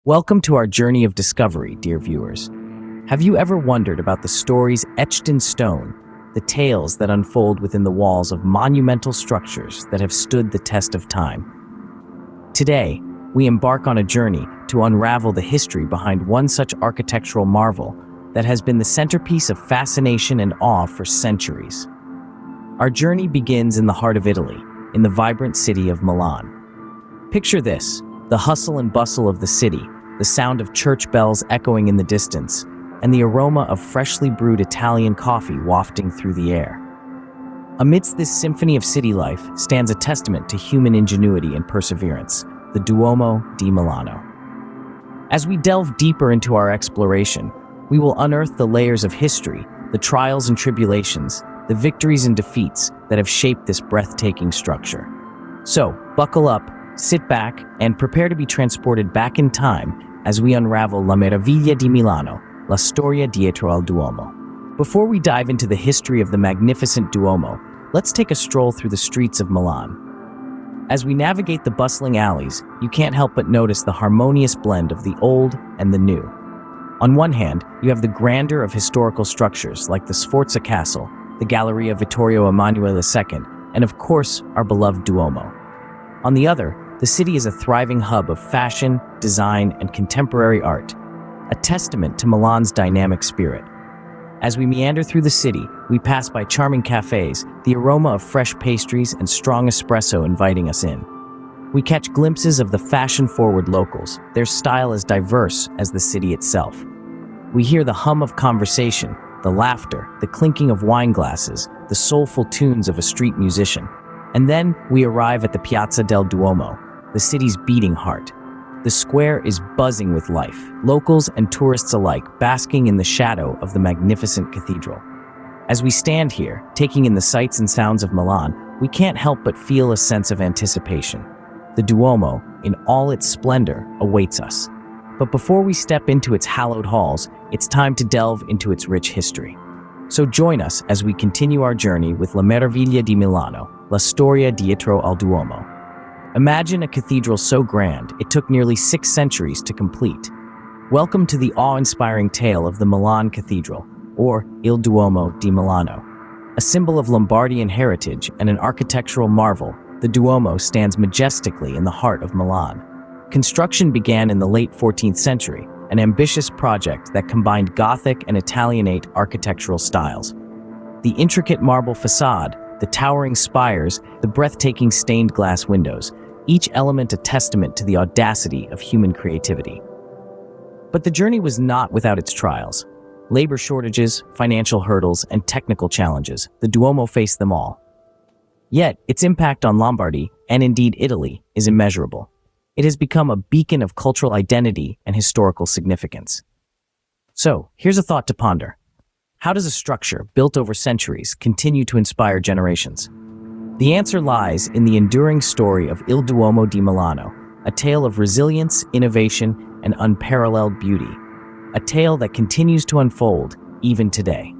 Welcome to our journey of discovery, dear viewers. Have you ever wondered about the stories etched in stone, the tales that unfold within the walls of monumental structures that have stood the test of time? Today, we embark on a journey to unravel the history behind one such architectural marvel that has been the centerpiece of fascination and awe for centuries. Our journey begins in the heart of Italy, in the vibrant city of Milan. Picture this: the hustle and bustle of the city, the sound of church bells echoing in the distance, and the aroma of freshly brewed Italian coffee wafting through the air. Amidst this symphony of city life stands a testament to human ingenuity and perseverance, the Duomo di Milano. As we delve deeper into our exploration, we will unearth the layers of history, the trials and tribulations, the victories and defeats that have shaped this breathtaking structure. So, buckle up, sit back, and prepare to be transported back in time as we unravel La Meraviglia di Milano, la storia dietro al Duomo. Before we dive into the history of the magnificent Duomo, let's take a stroll through the streets of Milan. As we navigate the bustling alleys, you can't help but notice the harmonious blend of the old and the new. On one hand, you have the grandeur of historical structures like the Sforza Castle, the Galleria Vittorio Emanuele II, and of course, our beloved Duomo. On the other, the city is a thriving hub of fashion, design, and contemporary art, a testament to Milan's dynamic spirit. As we meander through the city, we pass by charming cafes, the aroma of fresh pastries and strong espresso inviting us in. We catch glimpses of the fashion-forward locals, their style as diverse as the city itself. We hear the hum of conversation, the laughter, the clinking of wine glasses, the soulful tunes of a street musician. And then we arrive at the Piazza del Duomo, the city's beating heart. The square is buzzing with life, locals and tourists alike basking in the shadow of the magnificent cathedral. As we stand here, taking in the sights and sounds of Milan, we can't help but feel a sense of anticipation. The Duomo, in all its splendor, awaits us. But before we step into its hallowed halls, it's time to delve into its rich history. So join us as we continue our journey with La Meraviglia di Milano, la storia dietro al Duomo. Imagine a cathedral so grand, it took nearly 6 centuries to complete. Welcome to the awe-inspiring tale of the Milan Cathedral, or Il Duomo di Milano. A symbol of Lombardian heritage and an architectural marvel, the Duomo stands majestically in the heart of Milan. Construction began in the late 14th century, an ambitious project that combined Gothic and Italianate architectural styles. The intricate marble facade, the towering spires, the breathtaking stained glass windows, each element a testament to the audacity of human creativity. But the journey was not without its trials. Labor shortages, financial hurdles, and technical challenges, the Duomo faced them all. Yet, its impact on Lombardy, and indeed Italy, is immeasurable. It has become a beacon of cultural identity and historical significance. So, here's a thought to ponder. How does a structure built over centuries continue to inspire generations? The answer lies in the enduring story of Il Duomo di Milano, a tale of resilience, innovation, and unparalleled beauty. A tale that continues to unfold even today.